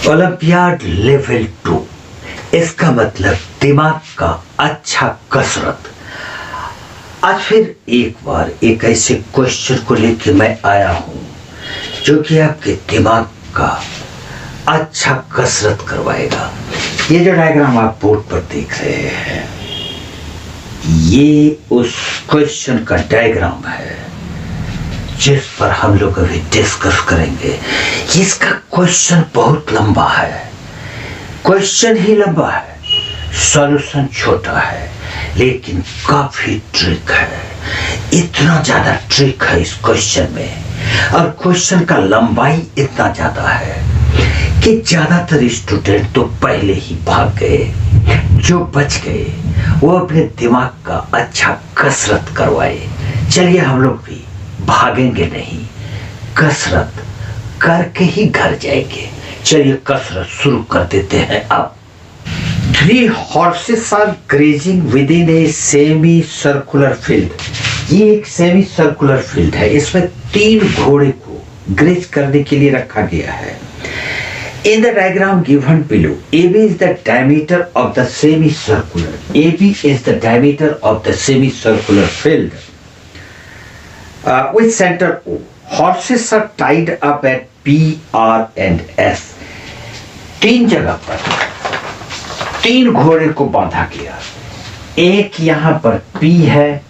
Olympiad level 2, इसका मतलब दिमाग का अच्छा कसरत। आज फिर एक बार एक ऐसे क्वेश्चन को लेकर मैं आया हूं जो कि आपके दिमाग का अच्छा कसरत करवाएगा। ये जो डायग्राम आप बोर्ड पर देख रहे हैं, ये उस क्वेश्चन का डायग्राम है जिस पर हम लोग अभी डिस्कस करेंगे। इसका क्वेश्चन बहुत लंबा है, क्वेश्चन ही लंबा है, सॉल्यूशन छोटा है, लेकिन काफी ट्रिक है। इतना ज्यादा ट्रिक है इस क्वेश्चन में, और क्वेश्चन का लंबाई इतना ज्यादा है कि ज्यादातर स्टूडेंट तो पहले ही भाग गए। जो बच गए वो अपने दिमाग का अच्छा कसरत करवाए। चलिए हम लोग भी भागेंगे नहीं, कसरत करके ही घर जाएंगे। चलिए कसरत शुरू कर देते हैं। अब 3 horses are grazing within a semi circular field। ये एक सेमी सर्कुलर फील्ड है, इसमें 3 घोड़े को ग्रेज करने के लिए रखा गया है। In the diagram given below, AB is the diameter of the semicircular. AB is the diameter of the semicircular field. With center O. Horses are tied up at P, R and S. 3 जगह पर 3 घोड़े को बांधा गया। एक यहाँ पर P है,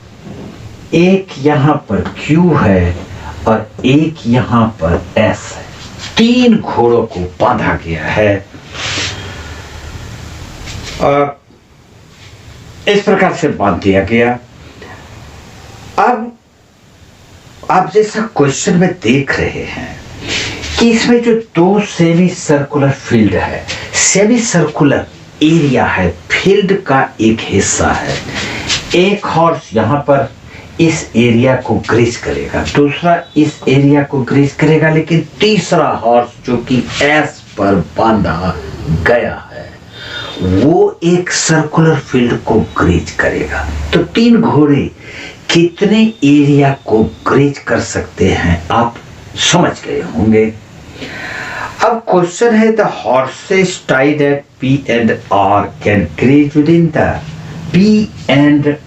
एक यहाँ पर Q है और एक यहाँ पर S है। 3 घोड़ों को बांधा गया है। इस प्रकार से बांध दिया गया। अब आप जैसा क्वेश्चन में देख रहे हैं कि इसमें जो 2 सेमी सर्कुलर फील्ड है, सेमी सर्कुलर एरिया है, फील्ड का एक हिस्सा है। एक हॉर्स यहाँ पर इस एरिया को ग्रेज करेगा, दूसरा इस एरिया को ग्रेज करेगा, लेकिन तीसरा हॉर्स जो कि एस पर बांधा गया है वो एक सर्कुलर फील्ड को ग्रेज करेगा। तो 3 घोड़े कितने एरिया को ग्रेज कर सकते हैं आप समझ गए होंगे। अब क्वेश्चन है, the horses tied at P and R can graze within the P and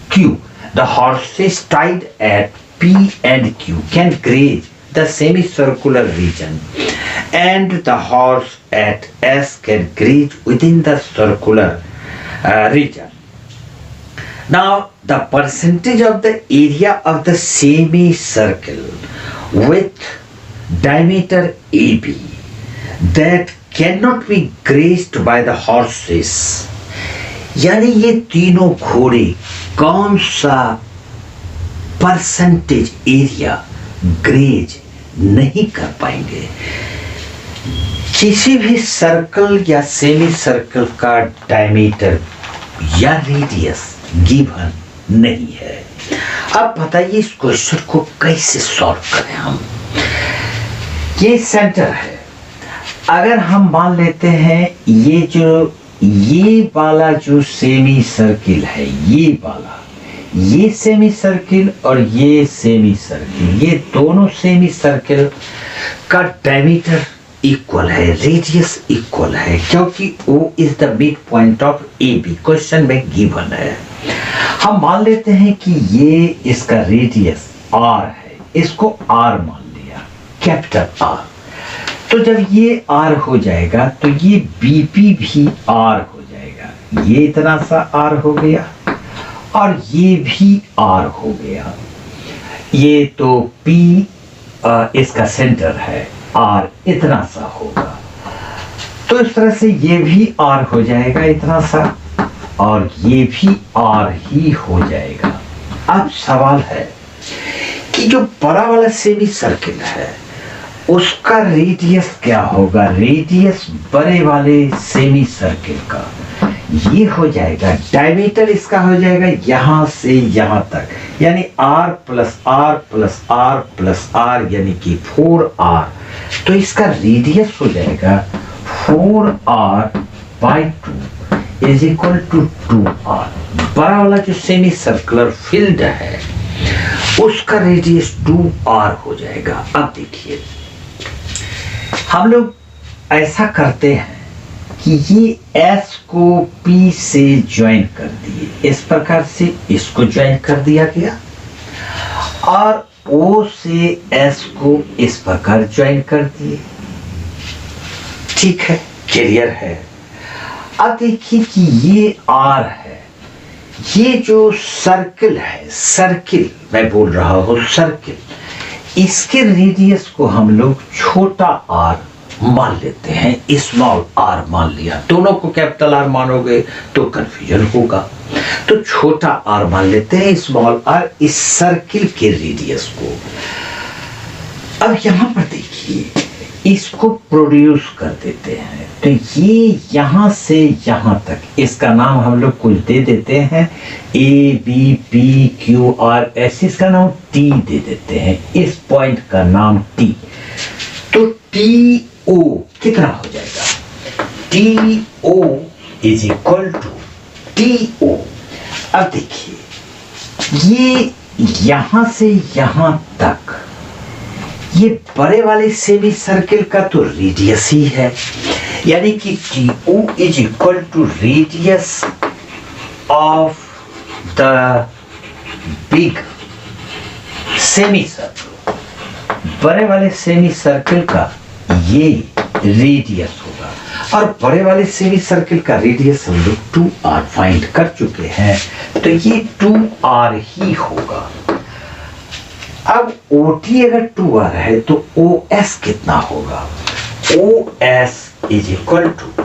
Q. The horses tied at P and Q can graze the semicircular region, and the horse at S can graze within the circular region. Now, the percentage of the area of the semicircle with diameter AB that cannot be grazed by the horses, यानी ये तीनों घोड़े कौन सा percentage area graze नहीं कर पाएंगे। किसी भी सर्कल या सेमी सर्कल का डायमीटर या रेडियस गिवन नहीं है। अब बताइए इस क्वेश्चन को कैसे सॉल्व करें हम। ये सेंटर है, अगर हम मान लेते हैं ये वाला जो सेमी सर्किल है, ये वाला, ये सेमी सर्किल और ये सेमी सर्किल, ये दोनों सेमी सर्किल का डायमीटर इक्वल है, रेडियस इक्वल है, क्योंकि O is the mid point of AB question में गिवन है। हम मान लेते हैं कि ये इसका रेडियस R है, इसको R मान लिया, कैपिटल R। तो जब ये R हो जाएगा तो ये BP भी R हो जाएगा, ये इतना सा R हो गया और ये भी R हो गया। ये तो P इसका सेंटर है, R इतना सा होगा, तो इस तरह से ये भी R हो जाएगा इतना सा, और ये भी R ही हो जाएगा। अब सवाल है कि जो बड़ा वाला सेमी सर्किल है उसका रेडियस क्या होगा। रेडियस बड़े वाले सेमी सर्किल का ये हो जाएगा, डायमीटर इसका हो जाएगा यहाँ से यहाँ तक, यानी R plus R plus R plus R यानी कि 4R। तो इसका रेडियस हो जाएगा 4R/2 is equal to 2R। बड़ा वाला जो सेमी सर्कुलर फील्ड है उसका रेडियस 2R हो जाएगा। अब देखिए हम लोग ऐसा करते हैं कि ये S को P से ज्वाइन कर दिए, इस प्रकार से इसको ज्वाइन कर दिया गया, और O से S को इस प्रकार ज्वाइन कर दिए। ठीक है, क्लियर है। अब देखिए कि ये R है, ये जो सर्किल है, सर्किल मैं बोल रहा हूं सर्किल, इसके रेडियस को हम लोग छोटा r मान लेते हैं, स्मॉल r मान लिया। दोनों को कैपिटल R मानोगे तो कंफ्यूजन होगा, तो छोटा r मान लेते हैं, स्मॉल r, इस सर्किल के रेडियस को। अब यहां पर देखिए, इसको प्रोड्यूस कर देते हैं, तो ये यहां से यहां तक, इसका नाम हम लोग कुछ दे देते हैं, A B P Q R S, इसका नाम T दे देते हैं, इस पॉइंट का नाम T। तो TO कितना हो जाएगा? TO is equal to TO। अब देखिए, ये यहां से यहां तक, ये बड़े वाले सेमी सर्किल का तो रेडियस ही है, यानी कि TO is equal to radius of the big semi circle. बड़े वाले सेमी सर्किल का ये रेडियस होगा, और बड़े वाले सेमी सर्किल का रेडियस हम लोग 2r फाइंड कर चुके हैं, तो ये 2r ही होगा। अब OT अगर 2r है तो OS कितना होगा? OS इज इक्वल टू,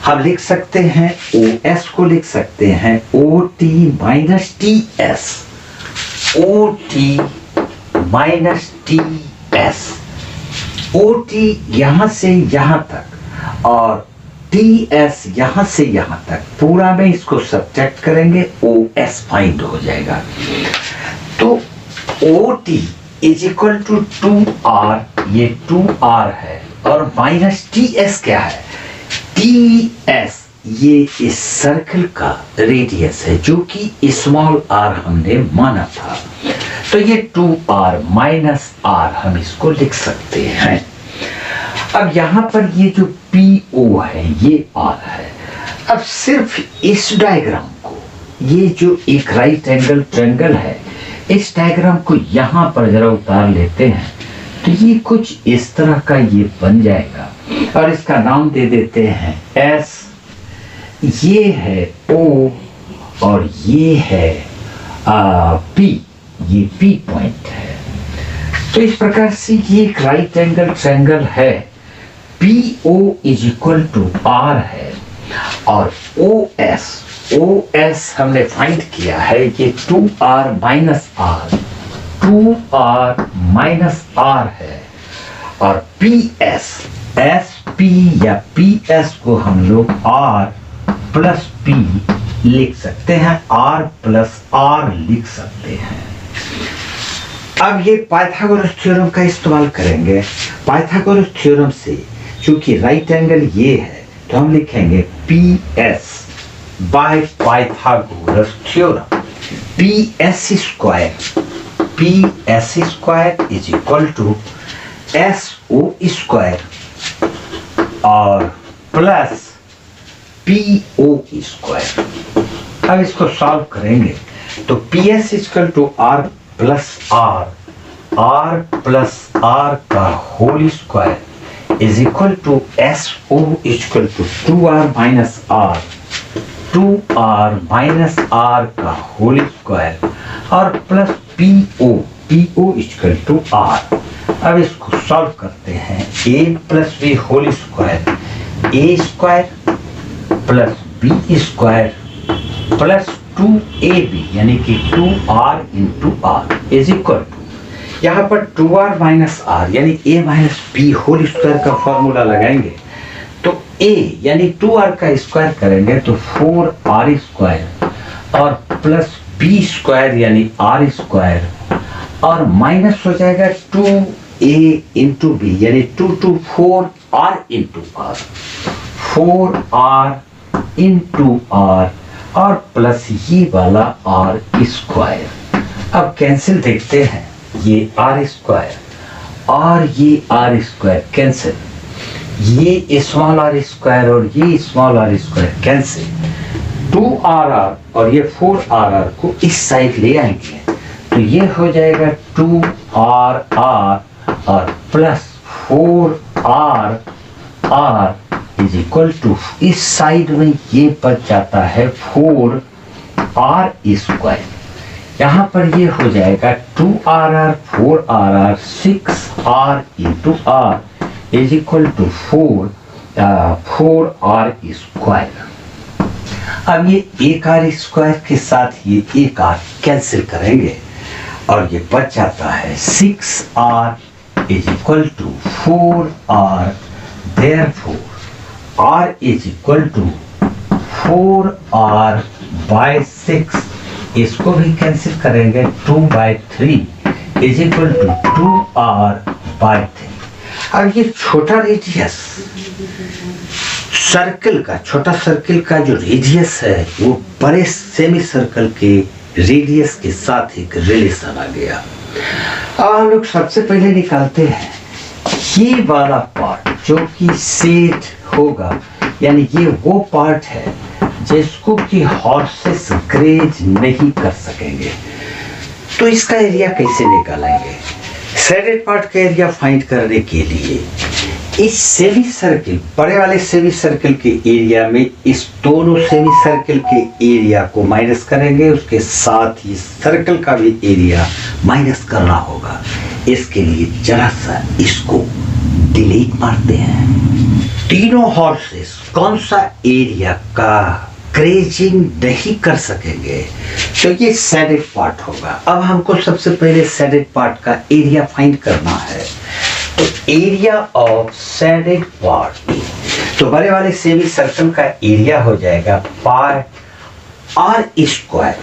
हम लिख सकते हैं OS को लिख सकते हैं OT minus TS, OT minus TS। OT यहां से यहां तक और TS यहां से यहां तक, पूरा में इसको सब्ट्रैक्ट करेंगे, OS फाइंड हो जाएगा। तो OT is equal to 2r, ये 2r है, और माइनस TS क्या है? TS ये इस सर्कल का रेडियस है, जो कि स्मॉल r हमने माना था, तो ये 2r माइनस r हम इसको लिख सकते हैं। अब यहां पर ये जो PO है ये r है। अब सिर्फ इस डायग्राम को, ये जो एक राइट एंगल ट्रायंगल है, इस डायग्राम को यहां पर जरा उतार लेते हैं, तो ये कुछ इस तरह का ये बन जाएगा, और इसका नाम दे देते हैं S, ये है O, और ये है P, ये P पॉइंट है। तो इस प्रकार से ये एक राइट एंगल ट्रायंगल है, PO is equal to R है, और OS हमने फाइंड किया है, ये 2r minus r, 2r minus r है, और PS, SP या PS को हम लोग r प्लस P लिख सकते हैं, r प्लस r लिख सकते हैं। अब ये पाइथागोरस थ्योरम का इस्तेमाल करेंगे। पाइथागोरस थ्योरम से चूंकि राइट एंगल ये है, तो हम लिखेंगे PS by Pythagoras theorem, PS square is equal to SO square और प्लस PO स्क्वायर। अब इसको सॉल्व करेंगे तो PS equal to R plus R plus R का whole square is equal to SO equal to 2R minus R, 2R minus R का whole square, और plus PO equal to R। अब इसको solve करते हैं, A plus B whole square, A square plus B square plus 2AB यानी कि 2R into R is equal to, यहाँ पर 2R माइनस R यानी A minus B whole square का फॉर्मूला लगाएंगे, तो A यानी 2R का स्क्वायर करेंगे तो 4R स्क्वायर और प्लस B स्क्वायर यानी R स्क्वायर, और माइनस हो जाएगा 2A इंटू B यानी 2 to 4R into R, 4R into R और प्लस ये वाला R स्क्वायर। अब कैंसिल देखते हैं, ये R स्क्वायर और ये R स्क्वायर कैंसिल, ये स्मॉल आर स्क्वायर और ये small are square cancel, 2RR और ये 4RR को इस साइड ले आएंगे तो ये हो जाएगा 2RR और plus 4RR is equal to, इस साइड में ये बच जाता है 4R स्क्वायर, यहाँ पर ये हो जाएगा 2RR 4RR 6R into R is equal to 4R square. अब ये एक R स्क्वायर के साथ ये एक R कैंसिल करेंगे और ये बच जाता है 6R is equal to 4R, therefore R is equal to 4R by 6, इसको भी कैंसिल करेंगे 2/3 is equal to 2R bye 3। अब ये छोटा रेडियस सर्कल का, छोटा सर्कल का जो रेडियस है वो बड़े सेमी सर्कल के रेडियस के साथ एक रिलेशन आ गया। अब हम लोग सबसे पहले निकालते हैं ये वाला पार्ट जो कि सेट होगा, यानी ये वो पार्ट है जिसको कि हॉर्सेस ग्रेज नहीं कर सकेंगे। तो इसका एरिया कैसे निकालेंगे? शेडेड पार्ट का एरिया फाइंड करने के लिए इस सेमी सर्किल, बड़े वाले सेमी सर्किल के एरिया में इस दोनों सेमी सर्किल के एरिया को माइनस करेंगे, उसके साथ ही सर्कल का भी एरिया माइनस करना होगा। इसके लिए जरा सा इसको डिलीट मारते हैं। तीनों हॉर्सेस कौन सा एरिया का ग्रेजिंग नहीं कर सकेंगे, तो ये शेडेड पार्ट होगा। अब हमको सबसे पहले शेडेड पार्ट का एरिया फाइंड करना है। तो एरिया ऑफ शेडेड पार्ट, तो बड़े वाले सेमी सर्कल का एरिया हो जाएगा पाई R स्क्वायर।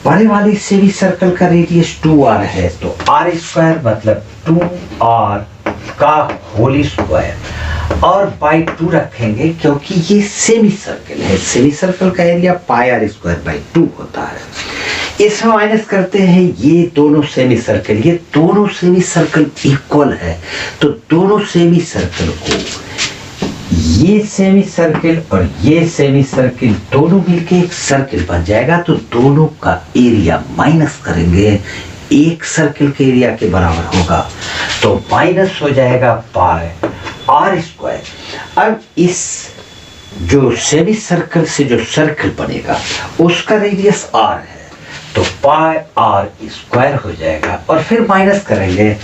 बड़े वाले सेमी सर्कल का रेडियस 2R है, तो R स्क्वायर मतलब 2R का होल स्क्वायर और बाई 2 रखेंगे क्योंकि ये सेमी सर्कल है। सेमी सर्कल का area pi R square by 2 होता है। इसमें माइनस करते हैं ये दोनों सेमी सर्कल, ये दोनों सेमी सर्कल इक्वल है, तो दोनों सेमी सर्कल को, ये सेमी सर्कल और ये सेमी सर्कल दोनों मिलके एक सर्कल बन जाएगा। तो दोनों का एरिया माइनस करेंगे, एक सर्कल के एरिया के बराबर होगा, तो माइनस हो जाएगा पाई R स्क्वायर। अब इस जो सेमी सर्कल से जो सर्कल बनेगा उसका रेडियस R है, तो पाई R स्क्वायर हो जाएगा और फिर माइनस करेंगे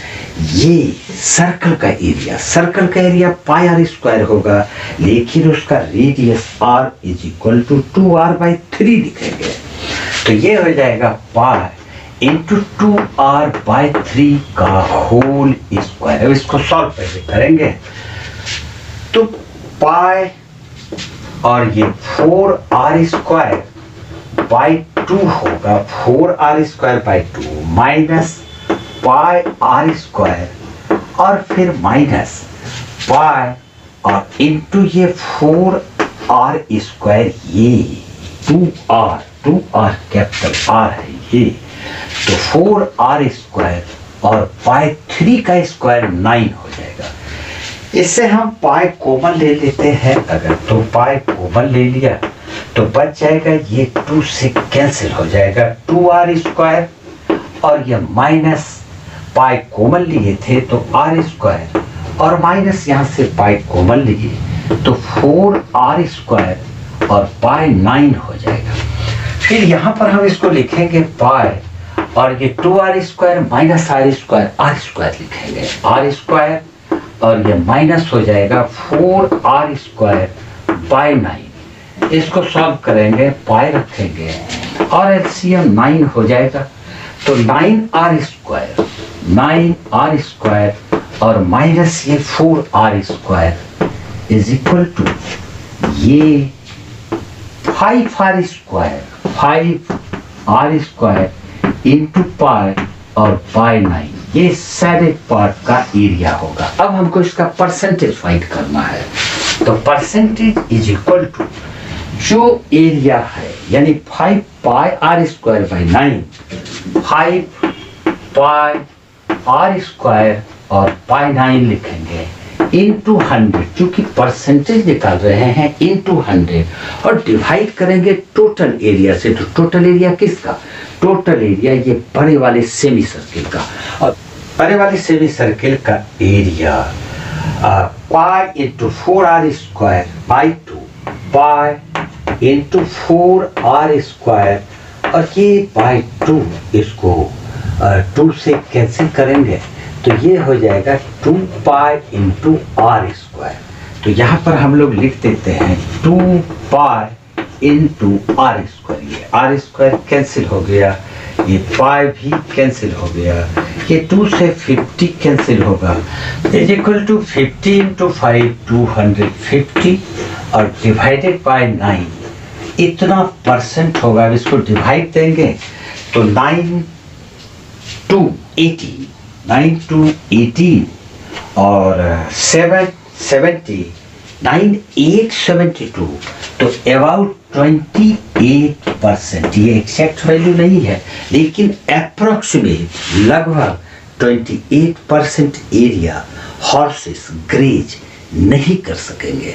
ये सर्कल का एरिया। सर्कल का एरिया पाई R स्क्वायर होगा, लेकिन उसका radius R is equal to 2R by 3 लिखेंगे। तो ये हो जाएगा पाई इंटू 2R बाई 3 का होल स्क्वायर। अब इसको सॉल्व पहले करेंगे तो पाई और ये 4R स्क्वायर बाई 2 होगा, 4R square by 2 minus pi R square और फिर माइनस पाई और इंटू ये 4R स्क्वायर, ये 2R कैपिटल R है ये, तो 4R स्क्वायर और पाई 3 का स्क्वायर 9 हो जाएगा। इससे हम पाई कॉमन ले लेते हैं, अगर तो पाई कॉमन ले लिया तो बच जाएगा ये 2 से कैंसिल हो जाएगा 2R स्क्वायर और ये माइनस पाई कॉमन लिए थे तो R स्क्वायर और माइनस यहाँ से पाई कॉमन लिए तो 4R स्क्वायर और पाई 9 हो जाएगा। फिर यहाँ पर हम इसको लिखेंगे पाई और ये 2R square minus R square लिखेंगे R स्क्वायर और ये माइनस हो जाएगा 4R स्क्वायर बाई 9। इसको सॉल्व करेंगे, पाई रखेंगे और एलसीएम 9 हो जाएगा, तो 9R स्क्वायर और माइनस ये 4R square is equal to ये 5R स्क्वायर इंटू पाई और बाई 9। ये शेडेड पार्ट का एरिया होगा। अब हमको इसका परसेंटेज फाइंड करना है, तो परसेंटेज इज इक्वल टू जो एरिया है यानी 5 पाई R square by 9, 5 pi R square और पाई 9 लिखेंगे। इंटू 100, क्योंकि परसेंटेज निकाल रहे हैं, इंटू 100 और डिवाइड करेंगे टोटल एरिया से। तो टोटल एरिया किसका? टोटल एरिया ये बड़े वाले सेमी सर्किल का। और बड़े वाले सेमी सर्किल का area pi into 4r square by 2, pi into 4r square, और ये बाई 2 इसको 2 से कैंसिल करेंगे तो ये हो जाएगा 2 पाई इंटू r स्क्वायर। तो यहाँ पर हम लोग लिख देते हैं 2 पाई इंटू r स्क्वायर। ये r स्क्वायर कैंसिल हो गया, ये पाई भी कैंसिल हो गया, ये 2 से 50 कैंसिल होगा, इज इक्वल टू 50 इंटू 5 250 और डिवाइडेड बाय 9 इतना परसेंट होगा। अब इसको डिवाइड देंगे तो 9 to 18 और 770 9 8 72, तो अबाउट 28%। ये एग्जैक्ट वैल्यू नहीं है लेकिन अप्रोक्सीमेट लगभग 28% एरिया हॉर्सेस ग्रेज नहीं कर सकेंगे।